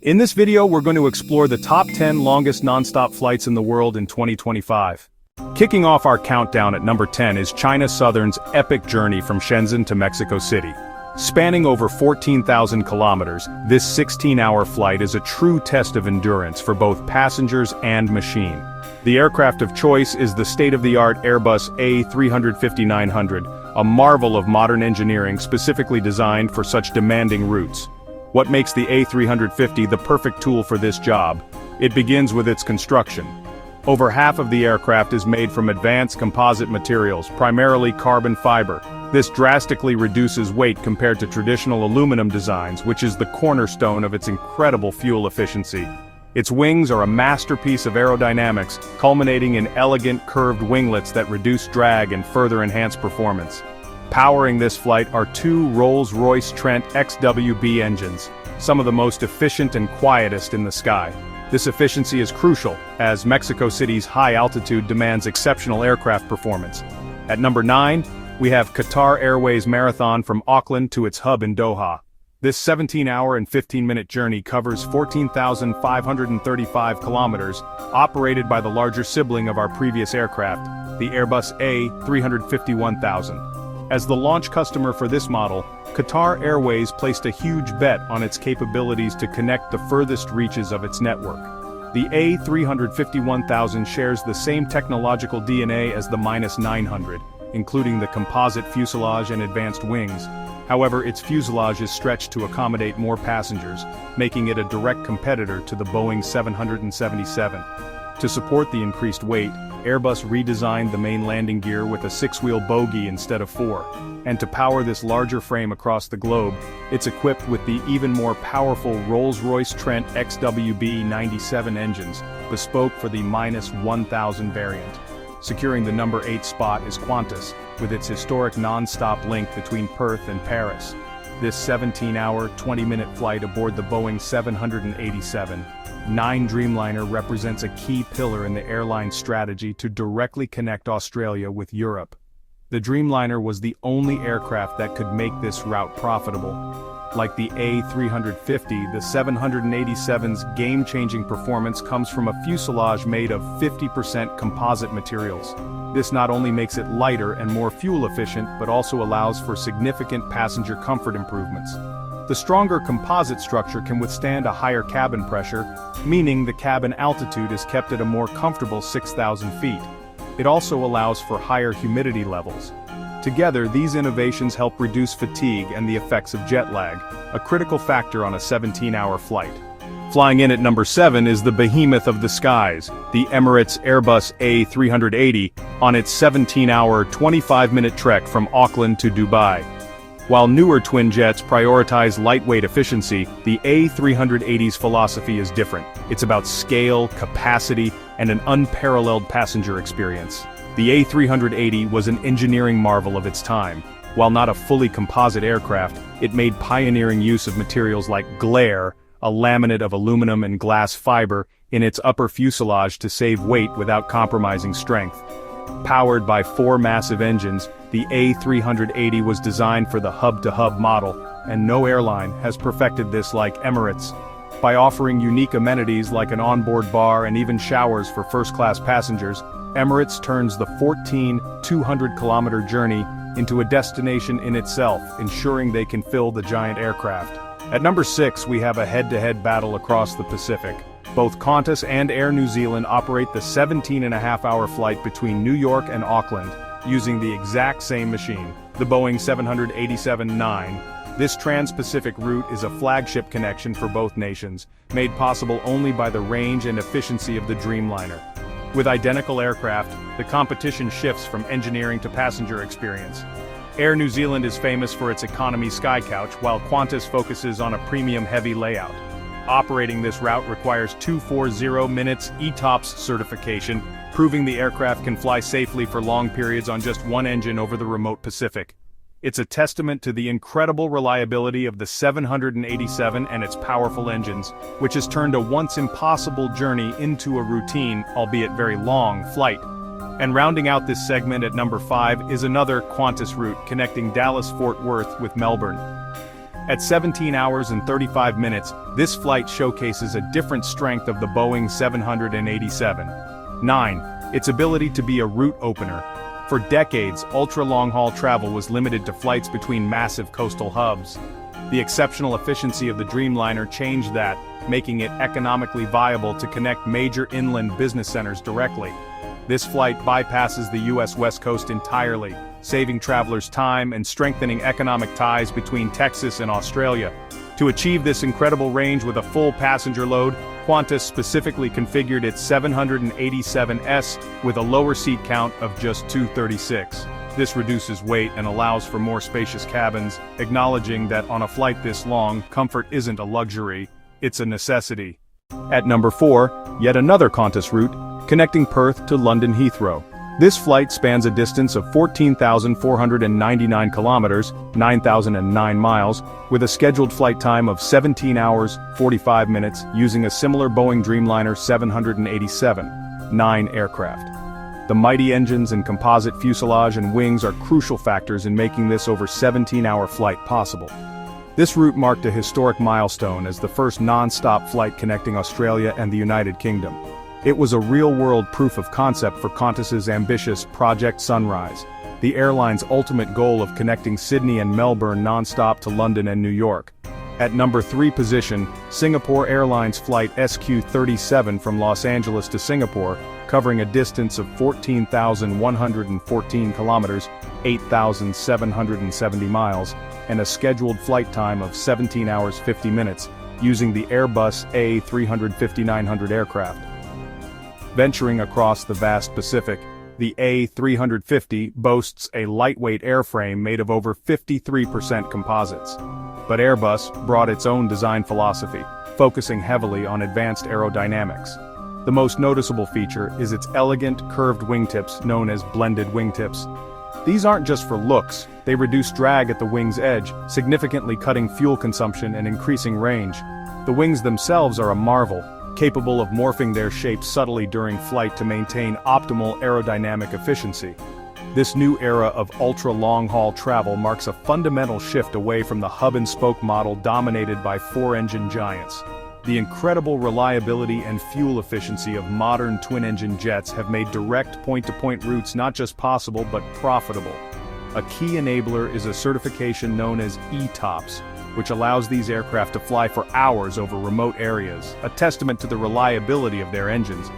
In this video, we're going to explore the top 10 longest non-stop flights in the world in 2025. Kicking off our countdown at number 10 is China Southern's epic journey from Shenzhen to Mexico City. Spanning over 14,000 kilometers, this 16-hour flight is a true test of endurance for both passengers and machine. The aircraft of choice is the state-of-the-art Airbus A350-900, a marvel of modern engineering specifically designed for such demanding routes. What makes the A350 the perfect tool for this job? It begins with its construction. Over half of the aircraft is made from advanced composite materials, primarily carbon fiber. This drastically reduces weight compared to traditional aluminum designs, which is the cornerstone of its incredible fuel efficiency. Its wings are a masterpiece of aerodynamics, culminating in elegant curved winglets that reduce drag and further enhance performance. Powering this flight are two Rolls-Royce Trent XWB engines, some of the most efficient and quietest in the sky. This efficiency is crucial, as Mexico City's high altitude demands exceptional aircraft performance. At number 9, we have Qatar Airways Marathon from Auckland to its hub in Doha. This 17-hour and 15-minute journey covers 14,535 kilometers, operated by the larger sibling of our previous aircraft, the Airbus A350-1000. As the launch customer for this model, Qatar Airways placed a huge bet on its capabilities to connect the furthest reaches of its network. The A350-1000 shares the same technological DNA as the -900, including the composite fuselage and advanced wings. However, its fuselage is stretched to accommodate more passengers, making it a direct competitor to the Boeing 777. To support the increased weight, Airbus redesigned the main landing gear with a 6-wheel bogie instead of 4. And to power this larger frame across the globe, it's equipped with the even more powerful Rolls-Royce Trent XWB 97 engines, bespoke for the -1000 variant. Securing the number 8 spot is Qantas, with its historic non-stop link between Perth and Paris. This 17-hour, 20-minute flight aboard the Boeing 787-9 Dreamliner represents a key pillar in the airline's strategy to directly connect Australia with Europe. The Dreamliner was the only aircraft that could make this route profitable. Like the A350, the 787's game-changing performance comes from a fuselage made of 50% composite materials. This not only makes it lighter and more fuel-efficient, but also allows for significant passenger comfort improvements. The stronger composite structure can withstand a higher cabin pressure, meaning the cabin altitude is kept at a more comfortable 6,000 feet. It also allows for higher humidity levels. Together, these innovations help reduce fatigue and the effects of jet lag, a critical factor on a 17-hour flight. Flying in at number 7 is the behemoth of the skies, the Emirates Airbus A380, on its 17-hour, 25-minute trek from Auckland to Dubai. While newer twin jets prioritize lightweight efficiency, the A380's philosophy is different. It's about scale, capacity, and an unparalleled passenger experience. The A380 was an engineering marvel of its time. While not a fully composite aircraft, it made pioneering use of materials like glare, a laminate of aluminum and glass fiber, in its upper fuselage to save weight without compromising strength. Powered by 4 massive engines, the A380 was designed for the hub-to-hub model, and no airline has perfected this like Emirates. By offering unique amenities like an onboard bar and even showers for first-class passengers, Emirates turns the 200-kilometer journey into a destination in itself, ensuring they can fill the giant aircraft. At number 6, we have a head-to-head battle across the Pacific. Both Qantas and Air New Zealand operate the 17.5-hour flight between New York and Auckland, using the exact same machine, the Boeing 787-9. This trans-Pacific route is a flagship connection for both nations, made possible only by the range and efficiency of the Dreamliner. With identical aircraft, the competition shifts from engineering to passenger experience. Air New Zealand is famous for its economy skycouch, while Qantas focuses on a premium-heavy layout. Operating this route requires 240 minutes ETOPS certification, proving the aircraft can fly safely for long periods on just one engine over the remote Pacific. It's a testament to the incredible reliability of the 787 and its powerful engines, which has turned a once-impossible journey into a routine, albeit very long, flight. And rounding out this segment at number 5 is another Qantas route connecting Dallas-Fort Worth with Melbourne. At 17 hours and 35 minutes, this flight showcases a different strength of the Boeing 787. 9. Its ability to be a route opener. For decades, ultra-long-haul travel was limited to flights between massive coastal hubs. The exceptional efficiency of the Dreamliner changed that, making it economically viable to connect major inland business centers directly. This flight bypasses the U.S. West Coast entirely, saving travelers time and strengthening economic ties between Texas and Australia. To achieve this incredible range with a full passenger load, Qantas specifically configured its 787S with a lower seat count of just 236. This reduces weight and allows for more spacious cabins, acknowledging that on a flight this long, comfort isn't a luxury, it's a necessity. At number 4, yet another Qantas route, connecting Perth to London Heathrow. This flight spans a distance of 14,499 kilometers, 9,009 miles, with a scheduled flight time of 17 hours, 45 minutes, using a similar Boeing Dreamliner 787-9 aircraft. The mighty engines and composite fuselage and wings are crucial factors in making this over 17-hour flight possible. This route marked a historic milestone as the first non-stop flight connecting Australia and the United Kingdom. It was a real-world proof of concept for Qantas's ambitious Project Sunrise, the airline's ultimate goal of connecting Sydney and Melbourne non-stop to London and New York. At number 3 position, Singapore Airlines Flight SQ-37 from Los Angeles to Singapore, covering a distance of 14,114 kilometers, 8,770 miles, and a scheduled flight time of 17 hours 50 minutes, using the Airbus A350-900 aircraft. Venturing across the vast Pacific, the A350 boasts a lightweight airframe made of over 53% composites. But Airbus brought its own design philosophy, focusing heavily on advanced aerodynamics. The most noticeable feature is its elegant, curved wingtips known as blended wingtips. These aren't just for looks, they reduce drag at the wing's edge, significantly cutting fuel consumption and increasing range. The wings themselves are a marvel, capable of morphing their shape subtly during flight to maintain optimal aerodynamic efficiency. This new era of ultra-long-haul travel marks a fundamental shift away from the hub-and-spoke model dominated by four-engine giants. The incredible reliability and fuel efficiency of modern twin-engine jets have made direct point-to-point routes not just possible but profitable. A key enabler is a certification known as ETOPS, which allows these aircraft to fly for hours over remote areas, a testament to the reliability of their engines.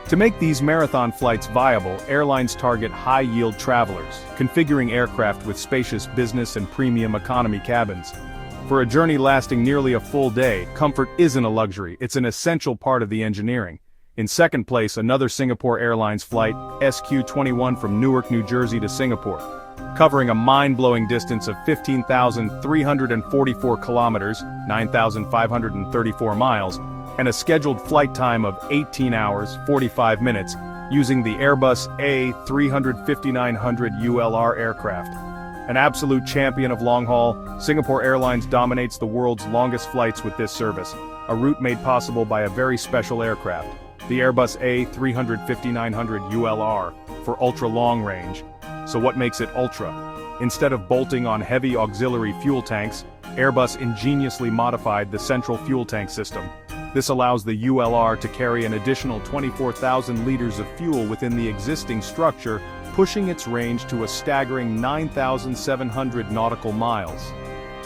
To make these marathon flights viable, airlines target high-yield travelers, configuring aircraft with spacious business and premium economy cabins. For a journey lasting nearly a full day, comfort isn't a luxury, it's an essential part of the engineering. In second place, another Singapore Airlines flight, SQ-21 from Newark, New Jersey to Singapore. Covering a mind-blowing distance of 15,344 kilometers, 9,534 miles, and a scheduled flight time of 18 hours, 45 minutes, using the Airbus A350-900 ULR aircraft. An absolute champion of long-haul, Singapore Airlines dominates the world's longest flights with this service, a route made possible by a very special aircraft, the Airbus A350-900 ULR, for ultra-long range. So what makes it ultra? Instead of bolting on heavy auxiliary fuel tanks, Airbus ingeniously modified the central fuel tank system. This allows the ULR to carry an additional 24,000 liters of fuel within the existing structure, pushing its range to a staggering 9,700 nautical miles.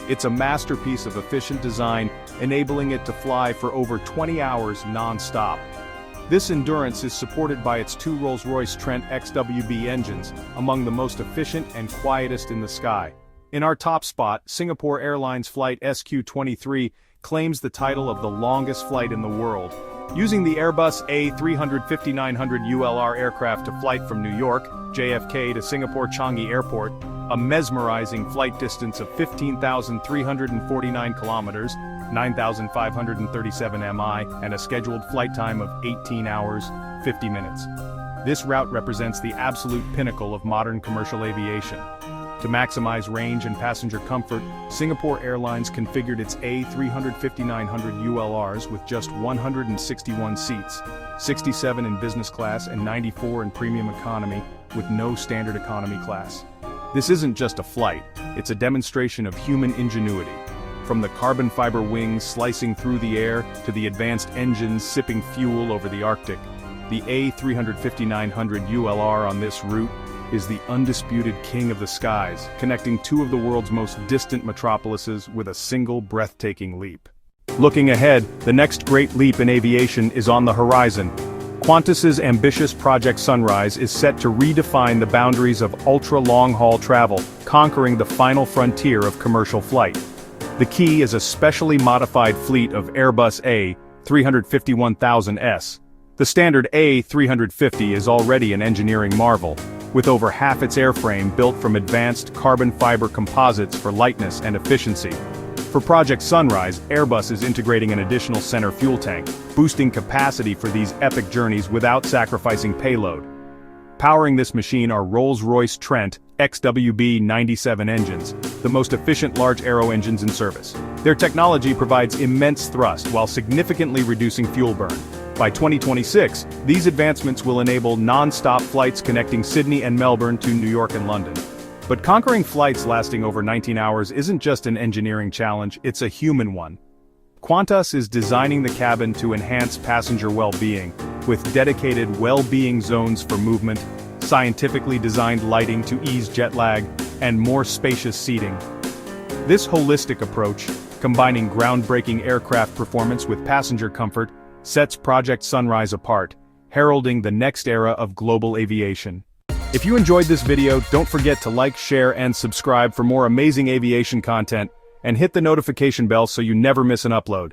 It's a masterpiece of efficient design, enabling it to fly for over 20 hours non-stop. This endurance is supported by its two Rolls-Royce Trent XWB engines, among the most efficient and quietest in the sky. In our top spot, Singapore Airlines Flight SQ-23 claims the title of the longest flight in the world. Using the Airbus A350-900 ULR aircraft to flight from New York, JFK to Singapore Changi Airport, a mesmerizing flight distance of 15,349 kilometers, 9,537 mi, and a scheduled flight time of 18 hours, 50 minutes. This route represents the absolute pinnacle of modern commercial aviation. To maximize range and passenger comfort, Singapore Airlines configured its A350-900 ULRs with just 161 seats, 67 in business class and 94 in premium economy, with no standard economy class. This isn't just a flight, it's a demonstration of human ingenuity. From the carbon fiber wings slicing through the air to the advanced engines sipping fuel over the Arctic, the A350-900 ULR on this route is the undisputed king of the skies, connecting two of the world's most distant metropolises with a single breathtaking leap. Looking ahead, the next great leap in aviation is on the horizon. Qantas's ambitious Project Sunrise is set to redefine the boundaries of ultra-long-haul travel, conquering the final frontier of commercial flight. The key is a specially modified fleet of Airbus A351,000s. The standard A350 is already an engineering marvel, with over half its airframe built from advanced carbon fiber composites for lightness and efficiency. For Project Sunrise, Airbus is integrating an additional center fuel tank, boosting capacity for these epic journeys without sacrificing payload. Powering this machine are Rolls-Royce Trent XWB-97 engines, the most efficient large aero engines in service. Their technology provides immense thrust while significantly reducing fuel burn. By 2026, these advancements will enable non-stop flights connecting Sydney and Melbourne to New York and London. But conquering flights lasting over 19 hours isn't just an engineering challenge, it's a human one. Qantas is designing the cabin to enhance passenger well-being, with dedicated well-being zones for movement, scientifically designed lighting to ease jet lag, and more spacious seating. This holistic approach, combining groundbreaking aircraft performance with passenger comfort, sets Project Sunrise apart, heralding the next era of global aviation. If you enjoyed this video, don't forget to like, share, and subscribe for more amazing aviation content, and hit the notification bell so you never miss an upload.